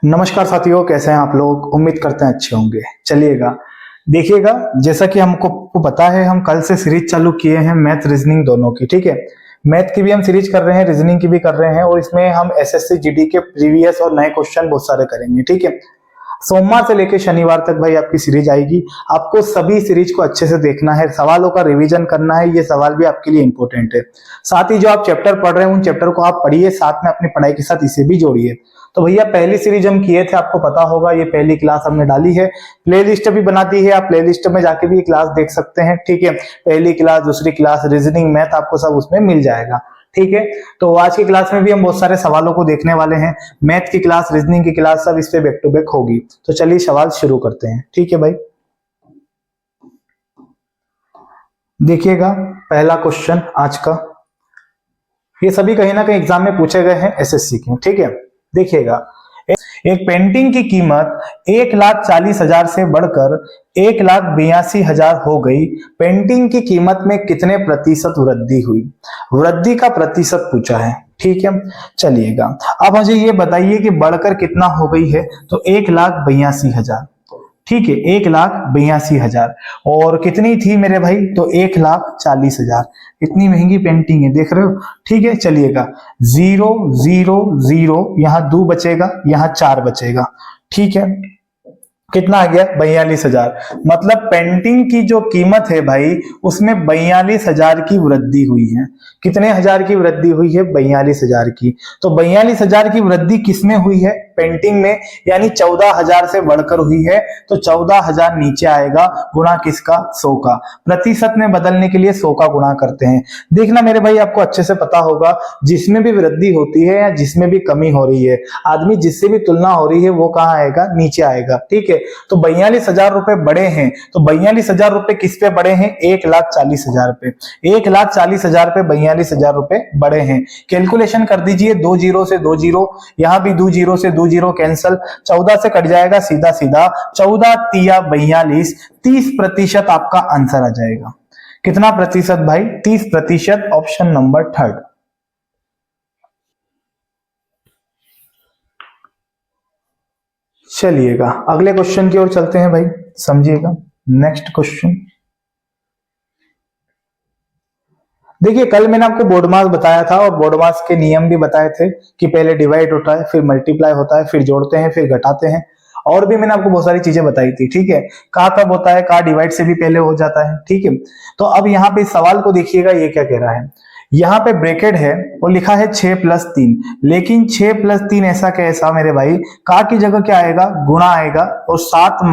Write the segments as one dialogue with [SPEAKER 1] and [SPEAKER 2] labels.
[SPEAKER 1] नमस्कार साथियों, कैसे हैं आप लोग। उम्मीद करते हैं अच्छे होंगे। चलिएगा देखिएगा, जैसा कि हमको पता है हम कल से सीरीज चालू किए हैं मैथ रीजनिंग दोनों की। ठीक है, मैथ की भी हम सीरीज कर रहे हैं, रीजनिंग की भी कर रहे हैं और इसमें हम एसएससी जीडी के प्रीवियस और नए क्वेश्चन बहुत सारे करेंगे। ठीक है, सोमवार से लेकर शनिवार तक भाई आपकी सीरीज आएगी। आपको सभी सीरीज को अच्छे से देखना है, सवालों का रिवीजन करना है। ये सवाल भी आपके लिए इंपॉर्टेंट है। साथ ही जो आप चैप्टर पढ़ रहे हैं उन चैप्टर को आप पढ़िए, साथ में अपनी पढ़ाई के साथ इसे भी जोड़िए। तो भैया पहली सीरीज हम किए थे, आपको पता होगा, ये पहली क्लास हमने डाली है। प्लेलिस्ट भी बना दी है, आप प्लेलिस्ट में जाके भी क्लास देख सकते हैं। ठीक है, पहली क्लास, दूसरी क्लास, रीजनिंग, मैथ आपको सब उसमें मिल जाएगा। ठीक है, तो आज की क्लास में भी हम बहुत सारे सवालों को देखने वाले हैं। मैथ की क्लास, रीजनिंग की क्लास सब इस पे बैक टू बैक होगी। तो चलिए सवाल शुरू करते हैं। ठीक है भाई, देखिएगा पहला क्वेश्चन आज का, ये सभी कहीं ना कहीं एग्जाम में पूछे गए हैं एसएससी के। ठीक है, देखिएगा, एक पेंटिंग की कीमत 1,40,000 से बढ़कर 1,82,000 हो गई। पेंटिंग की कीमत में कितने प्रतिशत वृद्धि हुई? वृद्धि का प्रतिशत पूछा है। ठीक है, चलिएगा अब मुझे ये बताइए कि बढ़कर कितना हो गई है। तो 1,82,000। ठीक है, 1,82,000 और कितनी थी मेरे भाई? तो 1,40,000। इतनी महंगी पेंटिंग है, देख रहे हो। ठीक है, चलिएगा, 0 0 0, यहां 2 बचेगा, यहां 4 बचेगा। ठीक है, कितना आ गया? 42,000। मतलब पेंटिंग की जो कीमत है भाई, उसमें 42,000 की वृद्धि हुई है। कितने हजार की वृद्धि हुई है? 42,000 की। तो 42,000 की वृद्धि किसमें हुई है? पेंटिंग में, यानी 14,000 से बढ़कर हुई है। तो 14,000 नीचे आएगा, गुणा किसका? 100 का। प्रतिशत में बदलने के लिए 100 का गुणा करते हैं। देखना मेरे भाई, आपको अच्छे से पता होगा, जिसमें भी वृद्धि होती है या जिसमें भी कमी हो रही है, आदमी जिससे भी तुलना हो रही है वो कहाँ आएगा? नीचे आएगा। ठीक है, तो 42,000 रुपए बढ़े हैं। तो 42,000 रुपए किस पे बढ़े हैं? 1,40,000 पे। 1,40,000 पे 42,000 रुपए बढ़े हैं। कैलकुलेशन कर दीजिए, 2 जीरो से 2 जीरो, यहां भी 2 जीरो से 2 जीरो कैंसल, 14 से कट जाएगा सीधा सीधा, 14 तिया 42, 30% आपका आंसर आ जाएगा। कितना प्रतिशत भाई? 30%, ऑप्शन नंबर थर्ड। चलिएगा अगले क्वेश्चन की ओर चलते हैं भाई, समझिएगा। नेक्स्ट क्वेश्चन देखिए, कल मैंने आपको बोर्ड मास बताया था और बोर्ड मास के नियम भी बताए थे कि पहले डिवाइड होता है, फिर मल्टीप्लाई होता है, फिर जोड़ते हैं, फिर घटाते हैं, और भी मैंने आपको बहुत सारी चीजें बताई थी। ठीक है, का कब होता है, का डिवाइड से भी पहले हो जाता है। ठीक है, तो अब यहाँ पे सवाल को देखिएगा, ये क्या कह रहा है। यहाँ पे ब्रैकेट है और लिखा है 6 + 3, लेकिन 6 + 3 ऐसा कैसा मेरे भाई? का की जगह क्या आएगा? गुणा आएगा, और 7 -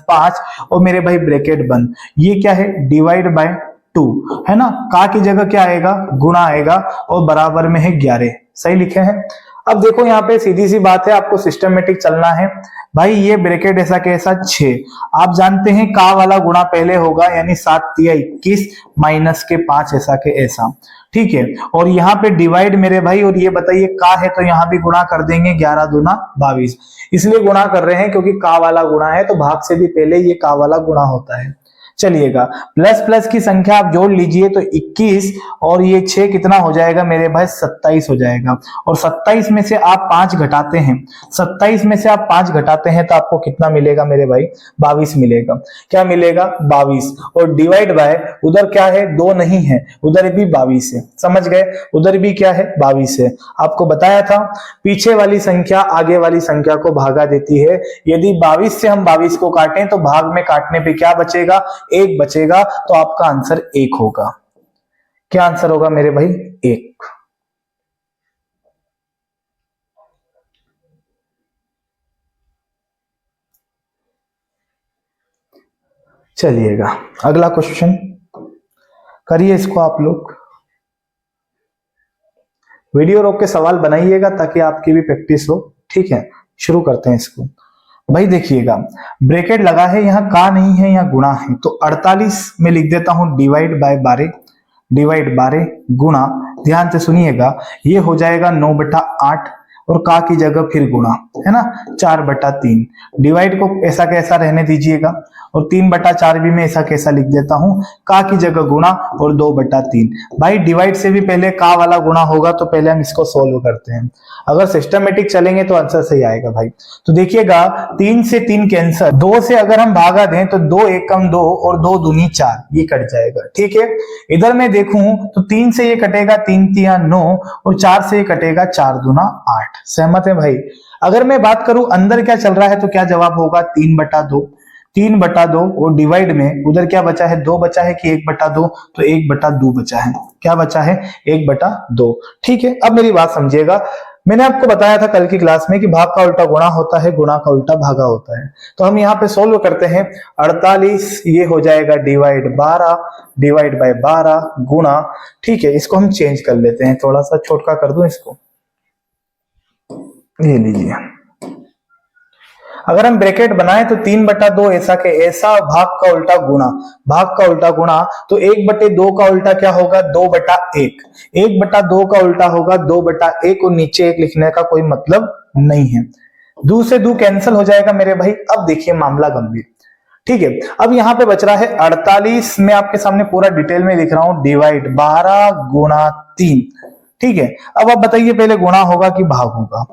[SPEAKER 1] 5, और मेरे भाई ब्रैकेट बंद। ये क्या है? डिवाइड बाय 2 है ना। का की जगह क्या आएगा? गुणा आएगा, और बराबर में है 11। सही लिखे हैं। अब देखो, यहाँ पे सीधी सी बात है, आपको सिस्टमेटिक चलना है भाई। ये ब्रैकेट ऐसा कैसा? 6। आप जानते हैं का वाला गुणा पहले होगा, यानी 7 तिया 21 माइनस के 5 ऐसा के ऐसा। ठीक है, और यहाँ पे डिवाइड मेरे भाई, और ये बताइए का है तो यहाँ भी गुणा कर देंगे, 11 दूना 22। इसलिए गुणा कर रहे हैं क्योंकि का वाला गुणा है, तो भाग से भी पहले ये का वाला गुणा होता है। चलिएगा, प्लस प्लस की संख्या आप जोड़ लीजिए, तो 21 और ये 6 कितना हो जाएगा मेरे भाई? 27 हो जाएगा। और 27 में से आप 5 घटाते हैं, 27 में से आप 5 घटाते हैं तो आपको कितना मिलेगा मेरे भाई? 22 मिलेगा। क्या मिलेगा? 22। और डिवाइड बाय, उधर क्या है? 2 नहीं है, उधर भी 22 है। समझ गए? उधर भी क्या है? 22 है। आपको बताया था, पीछे वाली संख्या आगे वाली संख्या को भागा देती है। यदि 22 से हम 22 को काटें तो भाग में काटने पे क्या बचेगा? 1 बचेगा। तो आपका आंसर 1 होगा। क्या आंसर होगा मेरे भाई? 1। चलिएगा अगला क्वेश्चन करिए इसको आप लोग। वीडियो रोक के सवाल बनाइएगा ताकि आपकी भी प्रैक्टिस हो। ठीक है, शुरू करते हैं इसको। भाई देखिएगा, ब्रैकेट लगा है, यहाँ का नहीं है, यहाँ गुणा है, तो 48 में लिख देता हूं डिवाइड बाय 12, डिवाइड 12 गुणा, ध्यान से सुनिएगा, ये हो जाएगा 9/8, और का की जगह फिर गुणा, है ना, 4/3। डिवाइड को ऐसा कैसा रहने दीजिएगा और 3/4 भी मैं ऐसा कैसा लिख देता हूं, का की जगह गुणा और 2/3। भाई डिवाइड से भी पहले का वाला गुणा होगा तो पहले हम इसको सोल्व करते हैं। अगर सिस्टमेटिक चलेंगे तो आंसर सही आएगा भाई। तो देखिएगा 3 से 3 कैंसर, 2 से अगर हम भागा दें तो 2 एकम 2 और 2 दूनी 4, ये कट जाएगा। ठीक है, इधर मैं देखूं तो 3 से ये कटेगा 3 तिया 9 और 4 से ये कटेगा 4 दूना 8। सहमत है भाई। अगर मैं बात करूं अंदर क्या चल रहा है तो क्या जवाब होगा, 3/2। 3/2 और डिवाइड में उधर क्या बचा है, 2 बचा है कि 1/2, तो 1/2 बचा है। क्या बचा है, 1/2। ठीक है, अब मेरी बात समझिएगा। मैंने आपको बताया था कल की क्लास में कि भाग का उल्टा गुणा होता है, गुणा का उल्टा भागा होता है। तो हम यहाँ पे सोल्व करते हैं। 48 ये हो जाएगा डिवाइड 12 डिवाइड बाय 12 गुणा, ठीक है, इसको हम चेंज कर लेते हैं, थोड़ा सा छोटा कर दूं इसको, ये लीजिए। अगर हम ब्रैकेट बनाए तो 3/2 ऐसा के ऐसा, भाग का उल्टा गुणा, भाग का उल्टा गुणा, तो 1/2 का उल्टा क्या होगा, 2/1। 1/2 का उल्टा होगा 2/1 और नीचे 1 लिखने का कोई मतलब नहीं है। 2 से 2 कैंसिल हो जाएगा मेरे भाई। अब देखिए मामला गंभीर। ठीक है, अब यहां पे बच रहा है 48, मैं आपके सामने पूरा डिटेल में लिख रहा हूं, डिवाइड 12 गुणा 3। ठीक है, अब आप बताइए पहले गुणा होगा कि भाग होगा।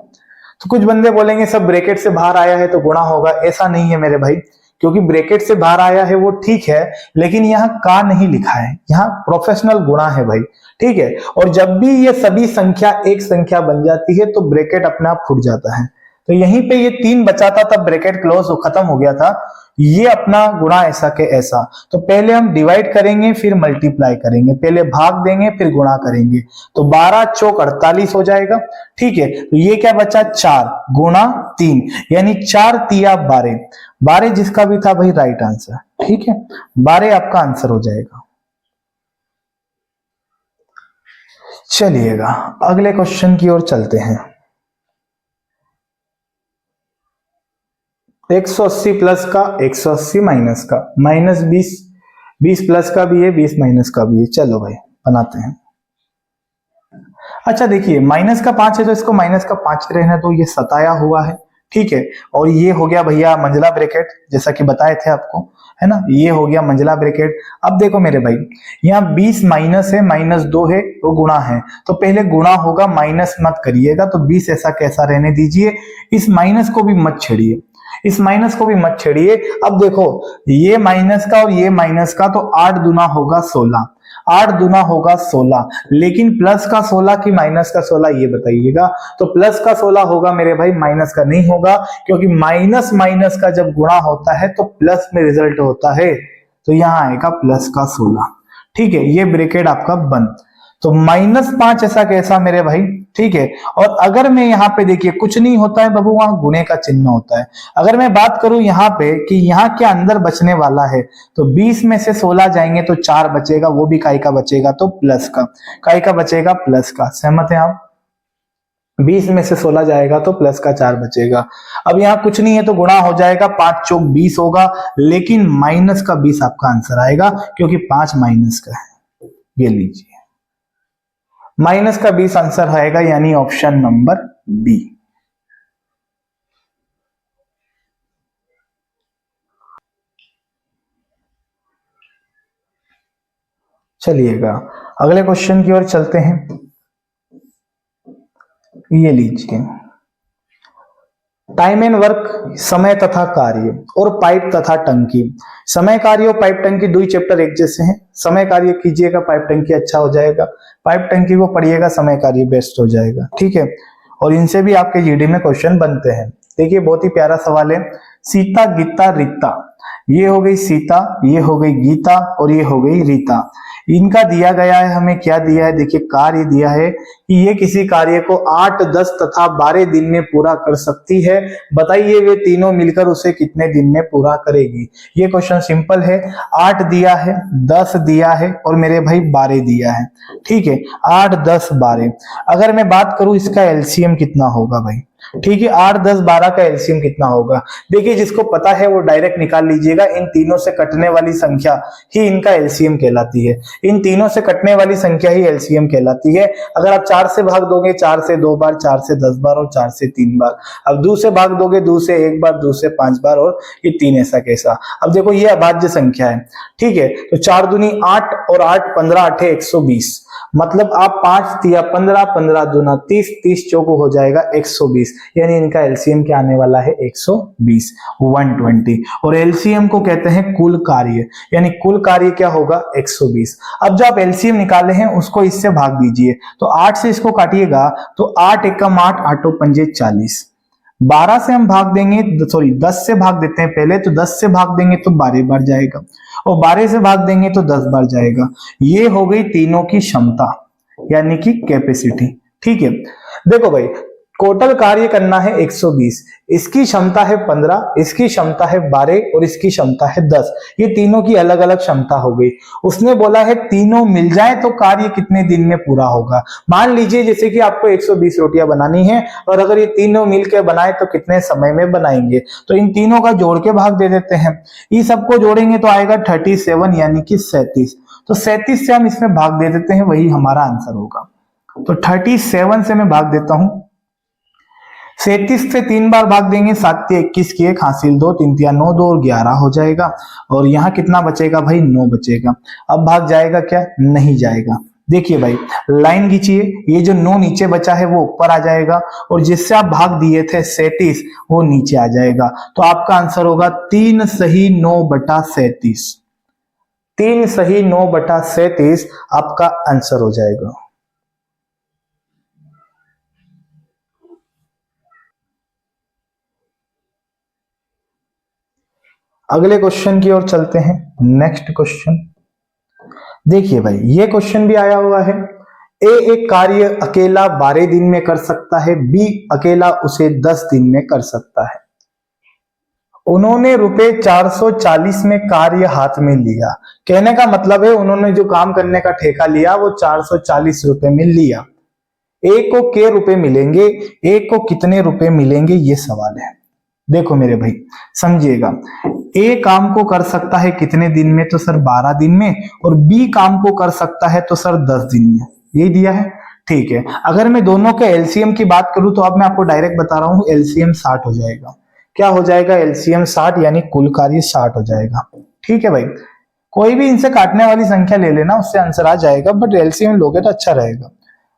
[SPEAKER 1] तो कुछ बंदे बोलेंगे सब ब्रैकेट से बाहर आया है तो गुणा होगा, ऐसा नहीं है मेरे भाई, क्योंकि ब्रैकेट से बाहर आया है वो ठीक है, लेकिन यहाँ का नहीं लिखा है, यहाँ प्रोफेशनल गुणा है भाई। ठीक है, और जब भी ये सभी संख्या एक संख्या बन जाती है तो ब्रैकेट अपने आप फूट जाता है। तो यहीं पे ये 3 बचा था तब ब्रैकेट क्लोज खत्म हो गया था, ये अपना गुणा ऐसा के ऐसा। तो पहले हम डिवाइड करेंगे फिर मल्टीप्लाई करेंगे, पहले भाग देंगे फिर गुणा करेंगे, तो 12 चौक 48 हो जाएगा। ठीक है, तो ये क्या बचा, 4 गुणा 3 यानी 4 तिया 12। 12 जिसका भी था भाई राइट आंसर। ठीक है, 12 आपका आंसर हो जाएगा। चलिएगा अगले क्वेश्चन की ओर चलते हैं। 180 प्लस का, 180 माइनस का, -20, 20 प्लस का भी है, 20 माइनस का भी है। चलो भाई बनाते हैं। अच्छा देखिए, माइनस का 5 है तो इसको माइनस का 5 रहना, तो ये सताया हुआ है। ठीक है, और ये हो गया भैया मंझला ब्रैकेट, जैसा कि बताए थे आपको, है ना, ये हो गया मंझला ब्रैकेट। अब देखो मेरे भाई, यहाँ 20 माइनस है, -2 है, वो गुणा है, तो पहले गुणा होगा, माइनस मत करिएगा, तो 20 ऐसा कैसा रहने दीजिए। इस माइनस को भी मत छेड़िए, इस माइनस को भी मत छेड़िए। अब देखो ये माइनस का और ये माइनस का, तो 8 दूना होगा 16, 8 दूना होगा 16, लेकिन प्लस का 16 कि माइनस का 16 ये बताइएगा। तो प्लस का 16 होगा मेरे भाई, माइनस का नहीं होगा, क्योंकि माइनस माइनस का जब गुणा होता है तो प्लस में रिजल्ट होता है, तो यहां आएगा प्लस का 16। ठीक है, ये ब्रैकेट आपका बंद। तो -5 ऐसा कैसा मेरे भाई। ठीक है, और अगर मैं यहाँ पे देखिए कुछ नहीं होता है बाबू, वहां गुणे का चिन्ह होता है। अगर मैं बात करूं यहाँ पे कि यहाँ क्या अंदर बचने वाला है, तो 20 में से 16 जाएंगे तो 4 बचेगा, वो भी काय का बचेगा, तो प्लस का, काय का बचेगा, प्लस का। सहमत है आप, 20 में से 16 जाएगा तो प्लस का 4 बचेगा। अब यहाँ कुछ नहीं है तो गुणा हो जाएगा, 5 चौक 20 होगा, लेकिन माइनस का 20 आपका आंसर आएगा, क्योंकि 5 माइनस का है। ये लीजिए, माइनस का 20 आंसर आएगा, यानी ऑप्शन नंबर बी। चलिएगा अगले क्वेश्चन की ओर चलते हैं। ये लीजिए, टाइम एंड वर्क, समय तथा कार्य और पाइप तथा टंकी। समय कार्य और पाइप टंकी दो ही चैप्टर एक जैसे हैं। समय कार्य कीजिएगा, पाइप टंकी अच्छा हो जाएगा, पाइप टंकी को पढ़िएगा, समय कार्य बेस्ट हो जाएगा। ठीक है, और इनसे भी आपके जीडी में क्वेश्चन बनते हैं। देखिए बहुत ही प्यारा सवाल है, सीता गीता रीता, ये हो गई सीता, ये हो गई गीता और ये हो गई रीता। इनका दिया गया है, हमें क्या दिया है, देखिए कार्य दिया है कि ये किसी कार्य को 8, 10 तथा 12 दिन में पूरा कर सकती है। बताइए वे तीनों मिलकर उसे कितने दिन में पूरा करेगी। ये क्वेश्चन सिंपल है। 8 दिया है, 10 दिया है और मेरे भाई 12 दिया है। ठीक है, 8, 10, 12। अगर मैं बात करूं इसका एलसीएम कितना होगा भाई, ठीक है, 8, 10, 12 का एलसीएम कितना होगा? देखिए जिसको पता है वो डायरेक्ट निकाल लीजिएगा। इन तीनों से कटने वाली संख्या ही इनका एलसीएम कहलाती है। इन तीनों से कटने वाली संख्या ही एलसीएम कहलाती है। अगर आप 4 से भाग दोगे, 4 से 2 बार, 4 से 10 बार और 4 से 3 बार। अब 2 से भाग दोगे, 2 से 1 बार, 2 से 5 बार और ये 3 ऐसा कैसा। अब देखो ये अभाज्य संख्या है, ठीक है, तो 4 दूनी 8 और 8 15 8 120, मतलब आप 5 तिया 15, 15 दूना 30, 30 चौको हो जाएगा 120, यानी इनका एलसीएम क्या आने वाला है? 120, 120। और एलसीएम को कहते हैं कुल कार्य, यानी कुल कार्य क्या होगा? 120। अब जो आप एलसीएम निकाले हैं उसको इससे भाग दीजिए, तो 8 से इसको काटिएगा तो 8 एकम 8, 8 पंजे 40। 12 से हम भाग देंगे, सॉरी 10 से भाग देते हैं पहले, तो 10 से भाग देंगे तो 12 बार जाएगा, और 12 से भाग देंगे तो 10 बार जाएगा। ये हो गई तीनों की क्षमता, यानी कि कैपेसिटी। ठीक है, देखो भाई टोटल कार्य करना है 120, इसकी क्षमता है 15, इसकी क्षमता है 12 और इसकी क्षमता है 10। ये तीनों की अलग अलग क्षमता हो गई। उसने बोला है तीनों मिल जाए तो कार्य कितने दिन में पूरा होगा। मान लीजिए जैसे कि आपको 120 रोटियां बनानी है, और अगर ये तीनों मिलकर बनाए तो कितने समय में बनाएंगे, तो इन तीनों का जोड़ के भाग दे देते हैं। ये सबको जोड़ेंगे तो आएगा 37, यानी कि 37। तो 37 से हम इसमें भाग दे देते हैं, वही हमारा आंसर होगा। तो 37 से मैं भाग देता हूं, 37 से 3 बार भाग देंगे, 7 से 21 की 1 हासिल 2, 3 तिया 9, 2 और 11 हो जाएगा। और यहाँ कितना बचेगा भाई? 9 बचेगा। अब भाग जाएगा क्या? नहीं जाएगा। देखिए भाई लाइन खींचिए, ये जो 9 नीचे बचा है वो ऊपर आ जाएगा, और जिससे आप भाग दिए थे 37 वो नीचे आ जाएगा। तो आपका आंसर होगा 3 सही 9/37। 3 सही 9/37 आपका आंसर हो जाएगा। अगले क्वेश्चन की ओर चलते हैं। नेक्स्ट क्वेश्चन देखिए भाई, ये क्वेश्चन भी आया हुआ है। ए एक कार्य अकेला 12 दिन में कर सकता है, बी अकेला उसे 10 दिन में कर सकता है। उन्होंने रुपए 440 में कार्य हाथ में लिया। कहने का मतलब है उन्होंने जो काम करने का ठेका लिया वो 440 रुपए में लिया। एक को के रुपए मिलेंगे, एक को कितने रुपए मिलेंगे, ये सवाल है। देखो मेरे भाई समझिएगा, ए काम को कर सकता है कितने दिन में? तो सर 12 दिन में। और बी काम को कर सकता है तो सर 10 दिन में। यही दिया है, ठीक है। अगर मैं दोनों के एलसीएम की बात करूं तो अब मैं आपको डायरेक्ट बता रहा हूं, एलसीएम 60 हो जाएगा। क्या हो जाएगा? एलसीएम 60, यानी कुल कार्य 60 हो जाएगा। ठीक है भाई, कोई भी इनसे काटने वाली संख्या ले लेना, उससे आंसर आ जाएगा, बट एलसीएम लोगे तो अच्छा रहेगा।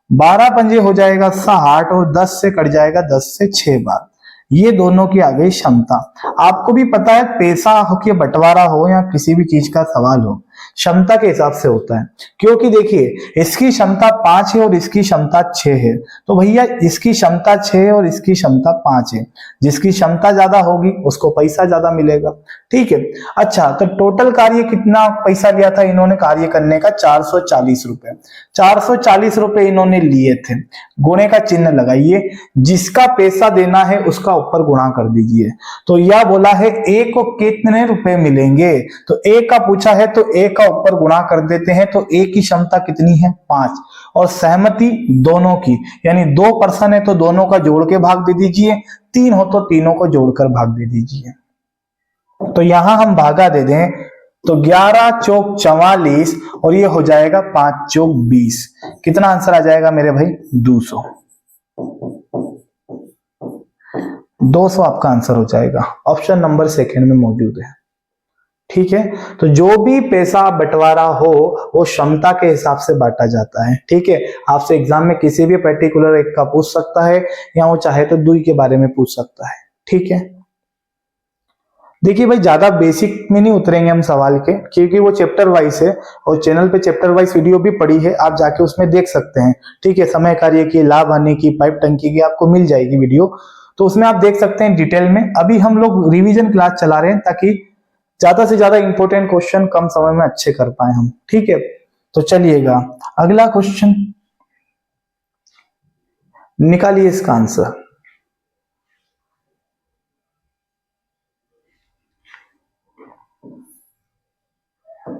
[SPEAKER 1] 12 पंजे हो जाएगा 60, और 10 से कट जाएगा 10 से 6 बार। ये दोनों की आ गई क्षमता। आपको भी पता है पैसा हो कि बंटवारा हो या किसी भी चीज का सवाल हो, क्षमता के हिसाब से होता है। क्योंकि देखिए इसकी क्षमता 5 है और इसकी क्षमता 6 है, तो भैया इसकी क्षमता 6 है और इसकी क्षमता 5 है। जिसकी क्षमता ज्यादा होगी उसको पैसा ज्यादा मिलेगा। ठीक है, अच्छा तो टोटल कार्य कितना पैसा लिया था इन्होंने कार्य करने का? 440 रुपए। 440 रुपए इन्होंने लिए थे। गुणे का चिन्ह लगाइए, जिसका पैसा देना है उसका ऊपर गुणा कर दीजिए। तो यह बोला है ए को कितने रुपए मिलेंगे, तो ए का पूछा है तो ए का ऊपर गुणा कर देते हैं। तो ए की क्षमता कितनी है? 5, और सहमति दोनों की, यानी 2 पर्सन है तो दोनों का जोड़ के भाग दे दीजिए, 3 हो तो तीनों को जोड़कर भाग दे दीजिए। तो यहां हम भागा दे दें तो 11 चौक 44, और ये हो जाएगा 5 चौक 20। कितना आंसर आ जाएगा मेरे भाई? 200। 200 आपका आंसर हो जाएगा। ऑप्शन नंबर सेकंड में मौजूद है। ठीक है, तो जो भी पैसा बंटवारा हो वो क्षमता के हिसाब से बांटा जाता है। ठीक है, आपसे एग्जाम में किसी भी पर्टिकुलर एक का पूछ सकता है, या वो चाहे तो दुई के बारे में पूछ सकता है। ठीक है, देखिए भाई ज्यादा बेसिक में नहीं उतरेंगे हम सवाल के, क्योंकि वो चैप्टर वाइज है, और चैनल पे चैप्टर वाइज वीडियो भी पड़ी है, आप जाके उसमें देख सकते हैं। ठीक है, समय कार्य की, लाभ हानि की, पाइप टंकी की आपको मिल जाएगी वीडियो, तो उसमें आप देख सकते हैं डिटेल में। अभी हम लोग रिवीजन क्लास चला रहे हैं ताकि ज्यादा से ज्यादा इंपॉर्टेंट क्वेश्चन कम समय में अच्छे कर पाए हम। ठीक है, तो चलिएगा अगला क्वेश्चन निकालिए इसका आंसर।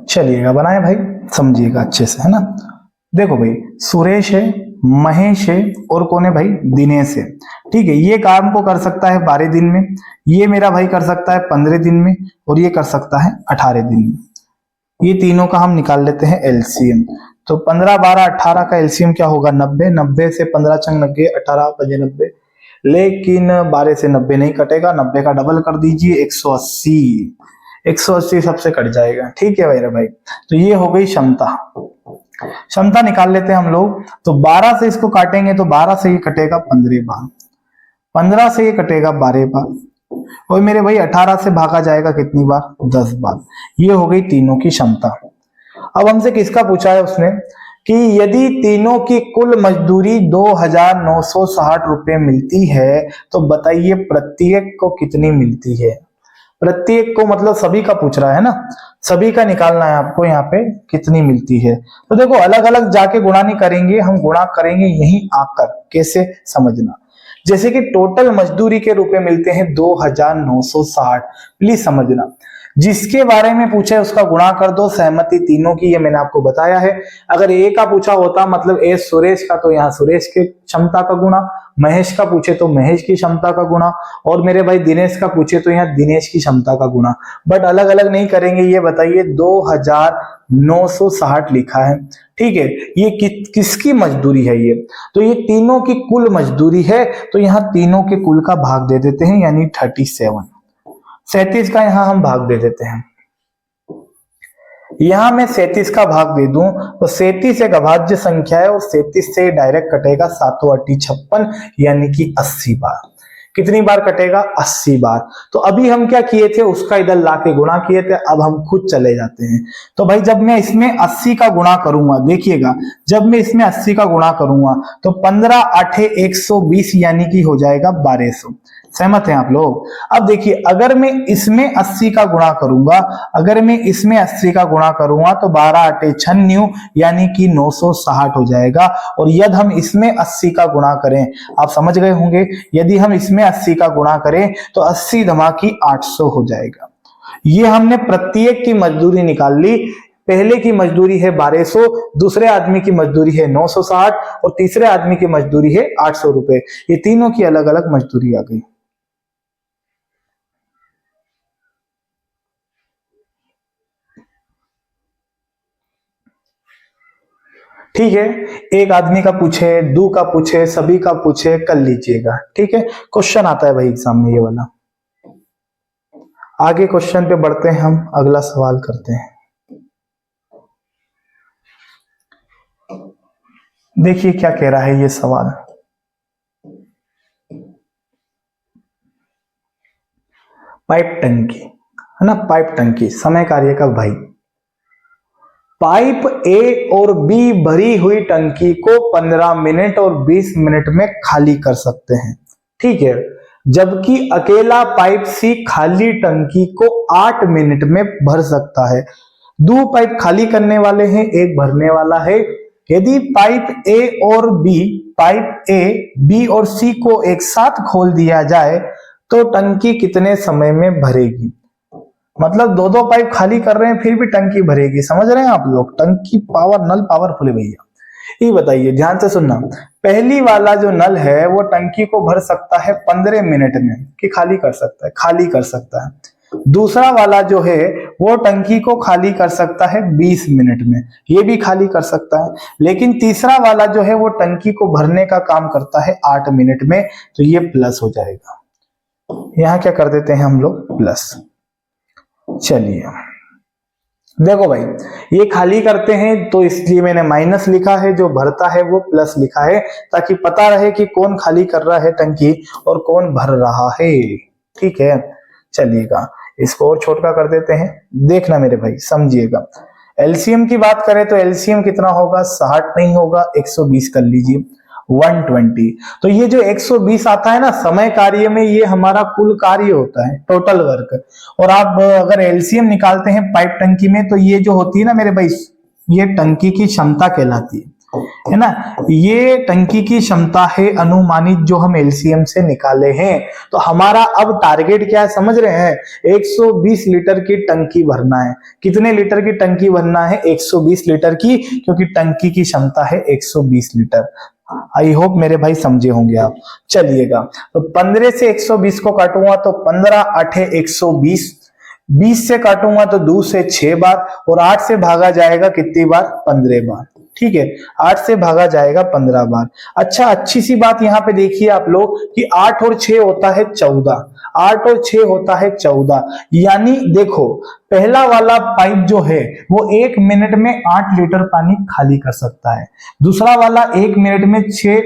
[SPEAKER 1] चलिएगा बनाए भाई, समझिएगा अच्छे से, है ना। देखो भाई सुरेश है, महेश है और कौन है भाई, दिनेश है। ठीक है, ये काम को कर सकता है 12 दिन में, ये मेरा भाई कर सकता है 15 दिन में, और ये कर सकता है 18 दिन में। ये तीनों का हम निकाल लेते हैं एलसीएम। तो 15 12 18 का एलसीएम क्या होगा, 90। 90 से 15 चंग 90, 18 बजे 90। लेकिन 12 से 90 नहीं कटेगा, 90 का डबल कर दीजिए 180। 180 सबसे कट जाएगा। ठीक है मेरा भाई, तो ये हो गई क्षमता। क्षमता निकाल लेते हैं हम लोग। तो 12 से इसको काटेंगे तो 12 से ये कटेगा 15 बार, 15 से ये कटेगा 12 बार, और मेरे भाई 18 से भागा जाएगा कितनी बार, 10 बार। ये हो गई तीनों की क्षमता। अब हमसे किसका पूछा है उसने कि यदि तीनों की कुल मजदूरी 2960 रुपए मिलती है तो बताइए प्रत्येक को कितनी मिलती है। प्रत्येक को मतलब सभी का पूछ रहा है ना, सभी का निकालना है आपको यहाँ पे कितनी मिलती है। तो देखो अलग अलग जाके गुणा नहीं करेंगे, हम गुणा करेंगे यहीं आकर। कैसे समझना, जैसे कि टोटल मजदूरी के रुपए मिलते हैं 2960। प्लीज समझना, जिसके बारे में पूछे उसका गुणा कर दो, सहमति तीनों की, ये मैंने आपको बताया है। अगर ए का पूछा होता मतलब ए सुरेश का, तो यहाँ सुरेश की क्षमता का गुणा, महेश का पूछे तो महेश की क्षमता का गुणा, और मेरे भाई दिनेश का पूछे तो यहाँ दिनेश की क्षमता का गुणा। बट अलग अलग नहीं करेंगे। ये बताइए 2960 लिखा है, ठीक है, ये किसकी मजदूरी है ये, तो ये तीनों की कुल मजदूरी है। तो यहाँ तीनों के कुल का भाग दे देते हैं, यानी 37। 37 का यहां हम भाग दे देते हैं। यहां मैं 37 का भाग दे दूं तो 37 एक अभाज्य संख्या है, और 37 से डायरेक्ट कटेगा 7 8 56, यानी कि 80 बार। कितनी बार कटेगा, 80 बार। तो अभी हम क्या किए थे, उसका इधर लाके गुणा किए थे, अब हम खुद चले जाते हैं। तो भाई जब मैं इसमें 80 का गुणा करूंगा, देखिएगा जब मैं इसमें 80 का गुणा करूंगा तो 15 8 120, यानी कि हो जाएगा 1200। सहमत हैं आप लोग। अब देखिए अगर मैं इसमें 80 का गुणा करूंगा, अगर मैं इसमें 80 का गुणा करूंगा तो 12 8 96, यानी कि 960 हो जाएगा। और यदि हम इसमें 80 का गुणा करें, आप समझ गए होंगे, यदि हम इसमें 80 का गुणा करें तो 80 धमाकी 800 हो जाएगा। ये हमने प्रत्येक की मजदूरी निकाल ली। पहले की मजदूरी है 1200, दूसरे आदमी की मजदूरी है 960, और तीसरे आदमी की मजदूरी है 800 रुपए। ये तीनों की अलग अलग मजदूरी आ गई। ठीक है, एक आदमी का पूछे, दो का पूछे, सभी का पूछे, कर लीजिएगा। ठीक है, क्वेश्चन आता है भाई एग्जाम में ये वाला। आगे क्वेश्चन पे बढ़ते हैं, हम अगला सवाल करते हैं। देखिए क्या कह रहा है ये सवाल। पाइप टंकी है ना, पाइप टंकी, समय कार्य का भाई। पाइप ए और बी भरी हुई टंकी को 15 मिनट और 20 मिनट में खाली कर सकते हैं। ठीक है, जबकि अकेला पाइप सी खाली टंकी को 8 मिनट में भर सकता है। दो पाइप खाली करने वाले हैं, एक भरने वाला है। यदि पाइप ए और बी, पाइप ए बी और सी को एक साथ खोल दिया जाए तो टंकी कितने समय में भरेगी। मतलब दो दो पाइप खाली कर रहे हैं फिर भी टंकी भरेगी। समझ रहे हैं आप लोग, टंकी पावर, नल पावरफुल है भैया। ये बताइए, ध्यान से सुनना। पहली वाला जो नल है वो टंकी को भर सकता है 15 मिनट में, कि खाली कर सकता है, खाली कर सकता है। दूसरा वाला जो है वो टंकी को खाली कर सकता है 20 मिनट में, ये भी खाली कर सकता है। लेकिन तीसरा वाला जो है वो टंकी को भरने का काम करता है 8 मिनट में, तो ये प्लस हो जाएगा। यहां क्या कर देते हैं हम लोग, प्लस। चलिए देखो भाई, ये खाली करते हैं तो इसलिए मैंने माइनस लिखा है, जो भरता है वो प्लस लिखा है, ताकि पता रहे कि कौन खाली कर रहा है टंकी और कौन भर रहा है। ठीक है, चलिएगा इसको और छोटा कर देते हैं। देखना मेरे भाई, समझिएगा। एलसीएम की बात करें तो एलसीएम कितना होगा, 60 नहीं होगा, 120 कर लीजिए, 120। तो ये जो 120 आता है ना समय कार्य में, ये हमारा कुल कार्य होता है, टोटल वर्क। और आप अगर एलसीएम निकालते हैं पाइप टंकी में तो ये जो होती है ना मेरे भाई, ये टंकी की क्षमता कहलाती है ना। ये टंकी की क्षमता है अनुमानित, जो हम एलसीएम से निकाले हैं। तो हमारा अब टारगेट क्या है समझ रहे हैं, 120 लीटर की टंकी भरना है। कितने लीटर की टंकी भरना है, 120 लीटर की, क्योंकि टंकी की क्षमता है 120 लीटर। आई होप मेरे भाई समझे होंगे आप। चलिएगा, तो 15 से 120 को काटूंगा तो 15 8 120, 20 से काटूंगा तो 2 से 6 बार, और 8 से भागा जाएगा कितनी बार? 15 बार। ठीक है, 8 से भागा जाएगा 15 बार। अच्छा, अच्छी सी बात यहाँ पे देखिए आप लोग कि 8 और 6 होता है 14, 8 और 6 होता है 14, यानी देखो पहला वाला पाइप जो है वो 1 मिनट में 8 लीटर पानी खाली कर सकता है, दूसरा वाला 1 मिनट में 6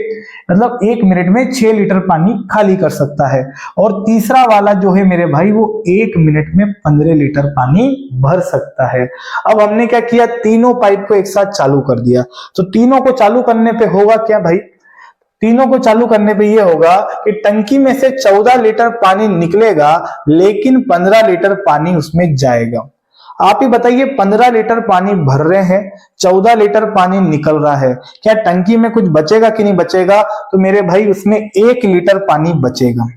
[SPEAKER 1] मतलब 1 मिनट में 6 लीटर पानी खाली कर सकता है, और तीसरा वाला जो है मेरे भाई वो 1 मिनट में 15 लीटर पानी भर सकता है। अब हमने क्या किया, तीनों पाइप को एक साथ चालू कर दिया, तो तीनों को चालू करने पे होगा क्या भाई? तीनों को चालू करने पे ये होगा कि टंकी में से 14 लीटर पानी निकलेगा, लेकिन 15 लीटर पानी उसमें जाएगा। आप ही बताइए, 15 लीटर पानी भर रहे हैं, 14 लीटर पानी निकल रहा है, क्या टंकी में कुछ बचेगा कि नहीं बचेगा? तो मेरे भाई उसमें 1 लीटर पानी बचेगा,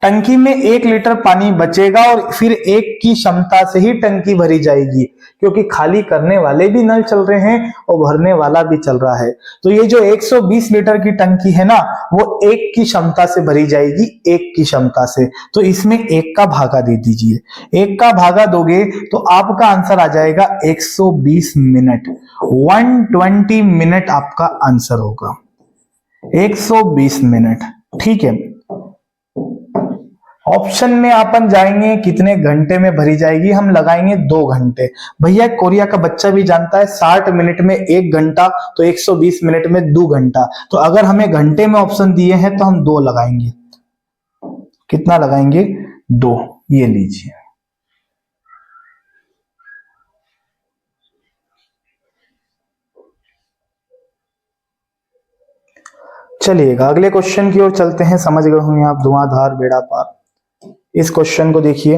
[SPEAKER 1] टंकी में 1 लीटर पानी बचेगा, और फिर 1 की क्षमता से ही टंकी भरी जाएगी, क्योंकि खाली करने वाले भी नल चल रहे हैं और भरने वाला भी चल रहा है। तो ये जो 120 लीटर की टंकी है ना, वो 1 की क्षमता से भरी जाएगी, 1 की क्षमता से। तो इसमें 1 का भागा दे दीजिए, 1 का भागा दोगे तो आपका आंसर आ जाएगा 120 मिनट, 120 मिनट आपका आंसर होगा, 120 मिनट। ठीक है, ऑप्शन में अपन जाएंगे कितने घंटे में भरी जाएगी, हम लगाएंगे 2 घंटे। भैया कोरिया का बच्चा भी जानता है 60 मिनट में 1 घंटा, तो 120 मिनट में 2 घंटा, तो अगर हमें घंटे में ऑप्शन दिए हैं तो हम 2 लगाएंगे। कितना लगाएंगे? 2, ये लीजिए। चलिएगा अगले क्वेश्चन की ओर चलते हैं। समझ गए होंगे आप, धुआंधार बेड़ा पार। इस क्वेश्चन को देखिए,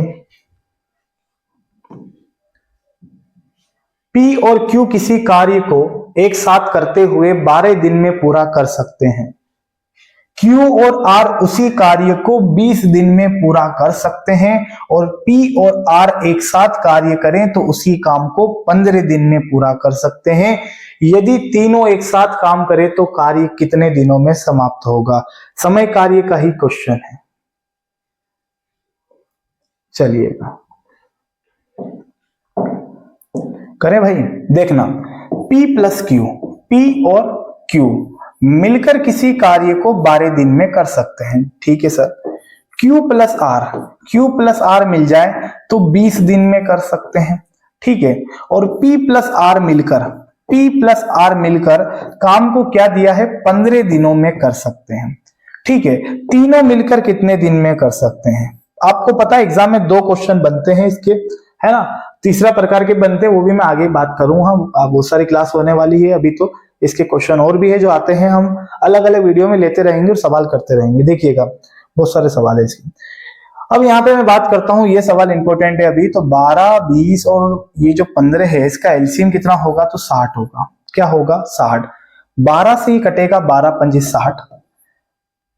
[SPEAKER 1] P और Q किसी कार्य को एक साथ करते हुए 12 दिन में पूरा कर सकते हैं। Q और R उसी कार्य को 20 दिन में पूरा कर सकते हैं, और P और R एक साथ कार्य करें तो उसी काम को 15 दिन में पूरा कर सकते हैं। यदि तीनों एक साथ काम करें तो कार्य कितने दिनों में समाप्त होगा? समय कार्य का ही क्वेश्चन है। चलिएगा करें भाई, देखना, P प्लस Q, P और Q मिलकर किसी कार्य को 12 दिन में कर सकते हैं। ठीक है sir, Q plus R, Q plus R मिल जाए तो 20 दिन में कर सकते हैं। ठीक है, और P प्लस R मिलकर, P प्लस R मिलकर काम को क्या दिया है? 15 दिनों में कर सकते हैं। ठीक है, तीनों मिलकर कितने दिन में कर सकते हैं? आपको पता है एग्जाम में 2 क्वेश्चन बनते हैं इसके, है ना, तीसरा प्रकार के बनते हैं, वो भी मैं आगे बात करूंगा। बहुत सारी क्लास होने वाली है अभी, तो इसके क्वेश्चन और भी है जो आते हैं, हम अलग अलग वीडियो में लेते रहेंगे और सवाल करते रहेंगे। देखिएगा बहुत सारे सवाल है इसके। अब यहाँ पे मैं बात करता हूँ, ये सवाल इंपॉर्टेंट है अभी। तो 12, 20 और ये जो 15 है, इसका एलसीएम कितना होगा? तो 60 होगा। क्या होगा? 60। 12 से ही कटेगा 12 पंजे 60,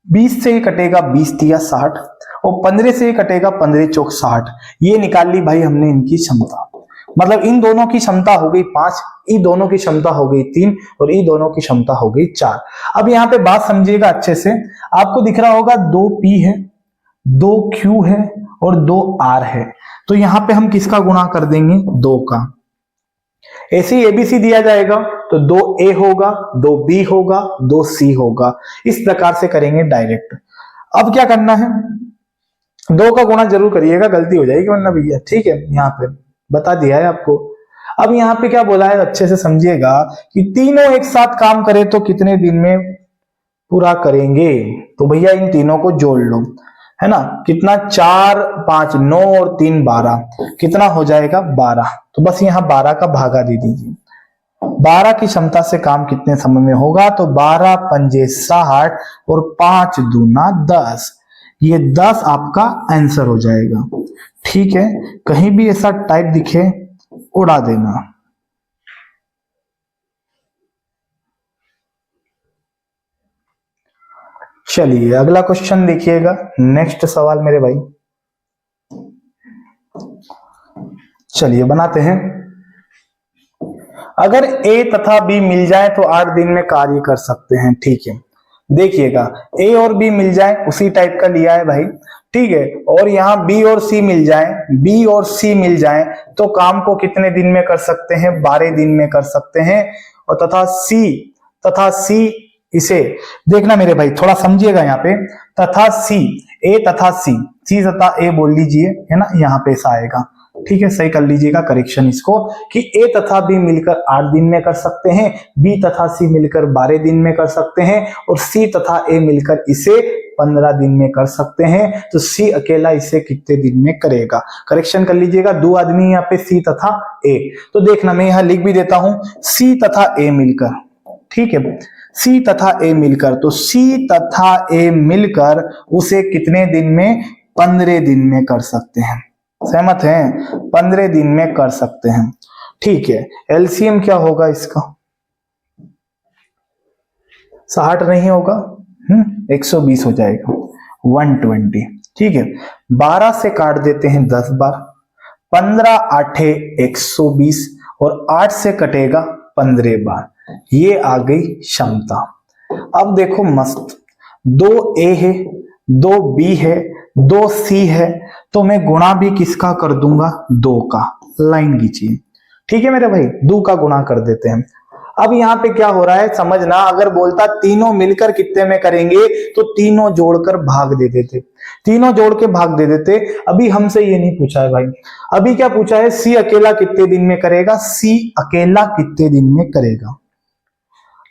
[SPEAKER 1] 20 से ही कटेगा 20 तिया 60, और 15 से ही कटेगा 15 चौक 60। ये निकाल ली भाई हमने इनकी क्षमता, मतलब इन दोनों की क्षमता हो गई 5, इन दोनों की क्षमता हो गई 3, और इन दोनों की क्षमता हो गई 4। अब यहाँ पे बात समझिएगा अच्छे से, आपको दिख रहा होगा 2 P है, 2 Q है और 2 R है। तो यहाँ पे हम किसका गुणा कर देंगे? 2 का। ऐसे ही एबीसी दिया जाएगा तो 2 A होगा, 2 B होगा, 2 C होगा। इस प्रकार से करेंगे डायरेक्ट। अब क्या करना है? 2 का गुणा जरूर करिएगा, गलती हो जाएगी वरना भैया। ठीक है, यहाँ पे बता दिया है आपको। अब यहाँ पे क्या बोला है, अच्छे से समझिएगा कि तीनों एक साथ काम करें तो कितने दिन में पूरा करेंगे? तो भैया इन तीनों को जोड़ लो, है ना। कितना? 4, 5, 9 और 3, 12। कितना हो जाएगा? 12। तो बस यहाँ 12 का भागा दे दीजिए। 12 की क्षमता से काम कितने समय में होगा? तो 12 पंजे 60 और 5 दूना 10। ये 10 आपका आंसर हो जाएगा। ठीक है, कहीं भी ऐसा टाइप दिखे उड़ा देना। चलिए अगला क्वेश्चन देखिएगा, नेक्स्ट सवाल मेरे भाई। चलिए बनाते हैं। अगर ए तथा बी मिल जाए तो 8 दिन में कार्य कर सकते हैं। ठीक है, देखिएगा ए और बी मिल जाए, उसी टाइप का लिया है भाई। ठीक है, और यहाँ बी और सी मिल जाए, बी और सी मिल जाए तो काम को कितने दिन में कर सकते हैं? 12 दिन में कर सकते हैं। और तथा सी इसे देखना मेरे भाई, थोड़ा समझिएगा यहाँ पे, तथा सी, ए तथा सी तथा ए बोल लीजिए, है ना, यहाँ पे ऐसा आएगा। ठीक है, सही कर लीजिएगा करेक्शन इसको कि ए तथा बी मिलकर 8 दिन में कर सकते हैं, बी तथा सी मिलकर 12 दिन में कर सकते हैं, और सी तथा ए मिलकर इसे 15 दिन में कर सकते हैं। तो सी अकेला इसे कितने दिन में करेगा? करेक्शन कर लीजिएगा, 2 आदमी यहाँ पे सी तथा ए। तो देखना मैं यहाँ लिख भी देता हूं, सी तथा ए मिलकर, ठीक है, सी तथा ए मिलकर, तो सी तथा ए मिलकर उसे कितने दिन में? 15 दिन में कर सकते हैं। सहमत हैं? 15 दिन में कर सकते हैं। ठीक है, एलसीएम क्या होगा इसका? 60 नहीं होगा, 120 हो जाएगा, 120। ठीक है, 12 से काट देते हैं 10 बार, 15 8 120, और 8 से कटेगा 15 बार। ये आ गई क्षमता। अब देखो मस्त, 2 ए है, 2 बी है, 2 सी है, तो मैं गुणा भी किसका कर दूंगा? 2 का। लाइन खींचिए। ठीक है मेरे भाई, 2 का गुणा कर देते हैं। अब यहाँ पे क्या हो रहा है समझना, अगर बोलता तीनों मिलकर कितने में करेंगे तो तीनों जोड़कर भाग दे देते, तीनों जोड़ के भाग दे देते। अभी हमसे ये नहीं पूछा है भाई, अभी क्या पूछा है? सी अकेला कितने दिन में करेगा? सी अकेला कितने दिन में करेगा?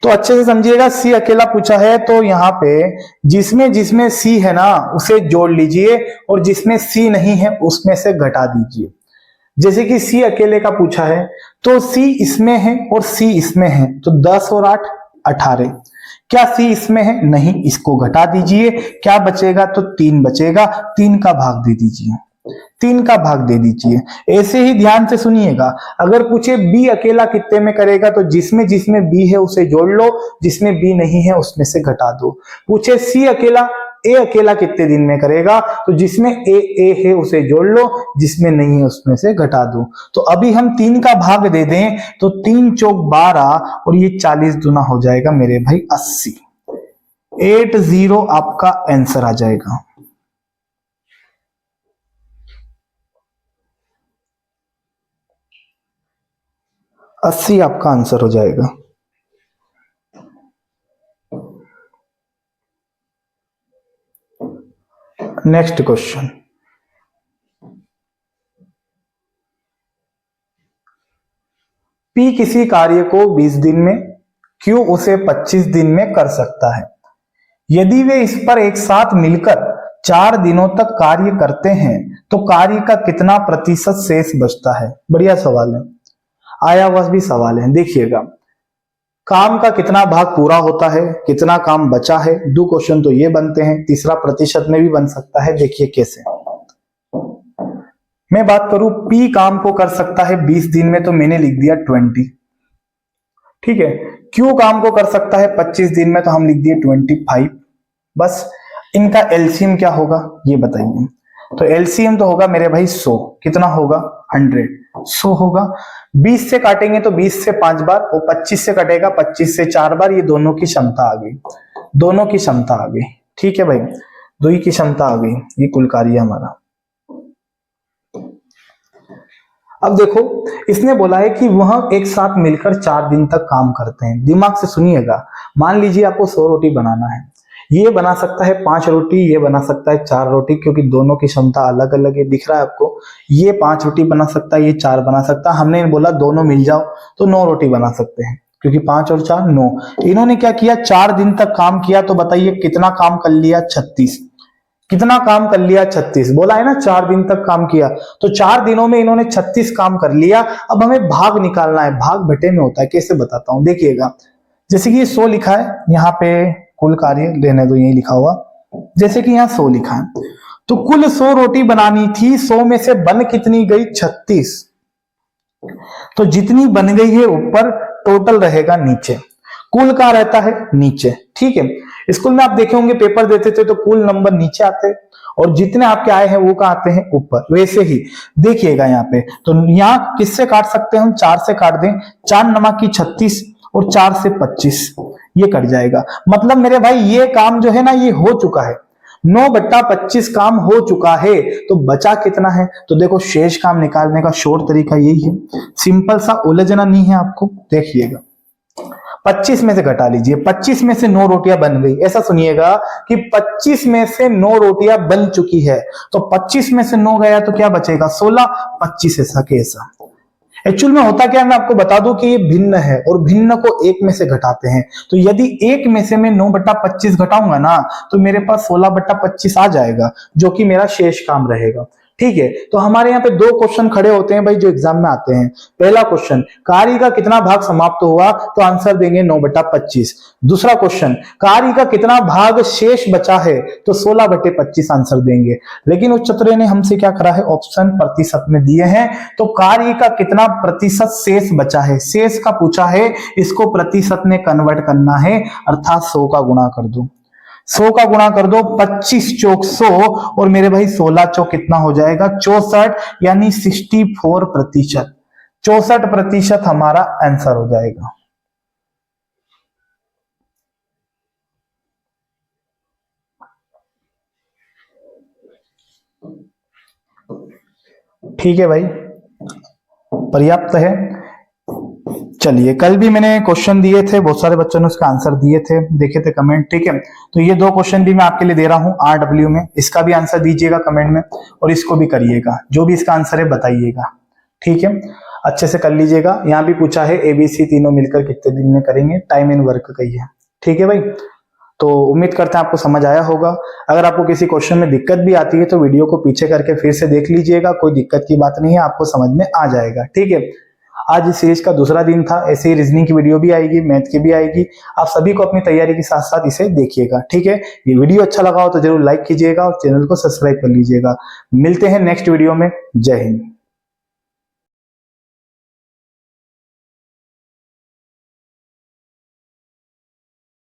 [SPEAKER 1] तो अच्छे से समझिएगा, सी अकेला पूछा है तो यहाँ पे जिसमें जिसमें सी है ना उसे जोड़ लीजिए, और जिसमें सी नहीं है उसमें से घटा दीजिए। जैसे कि सी अकेले का पूछा है तो सी इसमें है और सी इसमें है, तो 10 और 8 18। क्या सी इसमें है? नहीं, इसको घटा दीजिए, क्या बचेगा? तो 3 बचेगा, 3 का भाग दे दीजिए, 3 का भाग दे दीजिए। ऐसे ही ध्यान से सुनिएगा, अगर पूछे बी अकेला कितने में करेगा तो जिसमें जिसमें बी है उसे जोड़ लो, जिसमें बी नहीं है उसमें से घटा दो। पूछे सी अकेला, ए अकेला कितने दिन में करेगा तो जिसमें ए है उसे जोड़ लो, जिसमें नहीं है उसमें से घटा दो। तो अभी हम 3 का भाग दे दें तो 3 चौक 12 और ये 40 दुना हो जाएगा मेरे भाई 80। 80 आपका आंसर आ जाएगा। अस्सी आपका आंसर हो जाएगा। नेक्स्ट क्वेश्चन, पी किसी कार्य को 20 दिन में, क्यू उसे 25 दिन में कर सकता है। यदि वे इस पर एक साथ मिलकर 4 दिनों तक कार्य करते हैं तो कार्य का कितना प्रतिशत शेष बचता है? बढ़िया सवाल है, आया हुआ भी सवाल है। देखिएगा, काम का कितना भाग पूरा होता है, कितना काम बचा है, 2 क्वेश्चन तो ये बनते हैं, तीसरा प्रतिशत में भी बन सकता है। देखिए कैसे, मैं बात करूं पी काम को कर सकता है 20 दिन में, तो मैंने लिख दिया 20। ठीक है, क्यू काम को कर सकता है 25 दिन में, तो हम लिख दिए 25। बस इनका एलसीएम क्या होगा ये बताइए। तो एलसीएम तो होगा मेरे भाई 100, कितना होगा? 100, 100 होगा। 20 से काटेंगे तो 20 से 5 बार, और 25 से कटेगा 25 से 4 बार। ये दोनों की क्षमता आ गई, दोनों की क्षमता आ गई। ठीक है भाई, 2 की क्षमता आ गई, ये कुल कार्य हमारा। अब देखो, इसने बोला है कि वह एक साथ मिलकर 4 दिन तक काम करते हैं। दिमाग से सुनिएगा, मान लीजिए आपको 100 रोटी बनाना है, ये बना सकता है 5 रोटी, ये बना सकता है 4 रोटी, क्योंकि दोनों की क्षमता अलग अलग है। दिख रहा है आपको, ये 5 रोटी बना सकता है, ये 4 बना सकता है। हमने बोला दोनों मिल जाओ तो 9 रोटी बना सकते हैं, क्योंकि 5 और 4 9। इन्होंने क्या किया? 4 दिन तक काम किया, तो बताइए कितना काम कर लिया? 36। कितना काम कर लिया? 36। बोला है ना 4 दिन तक काम किया, तो 4 दिनों में इन्होंने 36 काम कर लिया। अब हमें भाग निकालना है, भाग बटे में होता है, कैसे बताता हूं। देखिएगा, जैसे कि 100 लिखा है, यहाँ पे कुल कार्य लेने दो, यही लिखा हुआ, जैसे कि यहाँ 100 लिखा है, तो कुल 100 रोटी बनानी थी, 100 में से बन कितनी गई? 36। तो जितनी बन गई है ऊपर, टोटल रहेगा नीचे। कुल का रहता है नीचे। ठीक है, स्कूल में आप देखे होंगे पेपर देते थे तो कुल नंबर नीचे आते, और जितने आपके आए हैं वो कहाँ आते हैं ऊपर। वैसे ही देखिएगा यहाँ पे, तो यहाँ किससे काट सकते हैं हम, 4 से काट दें, 4 नमक की 36 और 4 से 25, ये कट जाएगा। मतलब मेरे भाई ये काम जो है ना ये हो चुका है, 9/25 काम हो चुका है। तो बचा कितना है, तो देखो शेष काम निकालने का शॉर्ट तरीका यही है, सिंपल सा, उलझना नहीं है आपको। देखिएगा 25 में से घटा लीजिए, 25 में से 9 रोटियां बन गई। ऐसा सुनिएगा कि 25 में से 9 रोटियां बन चुकी है, तो 25 में से 9 गया तो क्या बचेगा 16, 25 ऐसा के ऐसा। एक्चुअल में होता क्या है, मैं आपको बता दूं कि ये भिन्न है और भिन्न को 1 में से घटाते हैं। तो यदि 1 में से मैं 9/25 घटाऊंगा ना, तो मेरे पास 16/25 आ जाएगा, जो कि मेरा शेष काम रहेगा। ठीक है, तो हमारे यहाँ पे 2 क्वेश्चन खड़े होते हैं भाई जो एग्जाम में आते हैं। पहला क्वेश्चन, कार्य का कितना भाग समाप्त हुआ, तो आंसर देंगे 9/25। दूसरा क्वेश्चन, कार्य का कितना भाग शेष बचा है, तो 16/25 आंसर देंगे। लेकिन उस चतुर्य ने हमसे क्या करा है, ऑप्शन प्रतिशत में दिए हैं, तो कार्य का कितना प्रतिशत शेष बचा है, शेष का पूछा है, इसको प्रतिशत में कन्वर्ट करना है, अर्थात 100 का गुणा कर दो, 100 का गुणा कर दो, 25 चौक 100 और मेरे भाई 16 चौक कितना हो जाएगा 64, यानी 64%। 64% हमारा आंसर हो जाएगा। ठीक है भाई, पर्याप्त है। चलिए, कल भी मैंने क्वेश्चन दिए थे, बहुत सारे बच्चों ने उसका आंसर दिए थे, देखे थे कमेंट। ठीक है, तो ये 2 क्वेश्चन भी मैं आपके लिए दे रहा हूं RW में, इसका भी आंसर दीजिएगा कमेंट में और इसको भी करिएगा, जो भी इसका आंसर है बताइएगा। ठीक है, अच्छे से कर लीजिएगा। यहाँ भी पूछा है ABC तीनों मिलकर कितने दिन में करेंगे, टाइम एंड वर्क का ही है। ठीक है भाई, तो उम्मीद करते हैं आपको समझ आया होगा। अगर आपको किसी क्वेश्चन में दिक्कत भी आती है तो वीडियो को पीछे करके फिर से देख लीजिएगा, कोई दिक्कत की बात नहीं है, आपको समझ में आ जाएगा। ठीक है, आज इस सीरीज का दूसरा दिन था, ऐसे ही रीजनिंग की वीडियो भी आएगी, मैथ की भी आएगी। आप सभी को अपनी तैयारी के साथ साथ इसे देखिएगा। ठीक है, ये वीडियो अच्छा लगा हो तो जरूर लाइक कीजिएगा और चैनल को सब्सक्राइब कर लीजिएगा। मिलते हैं नेक्स्ट वीडियो में। जय हिंद।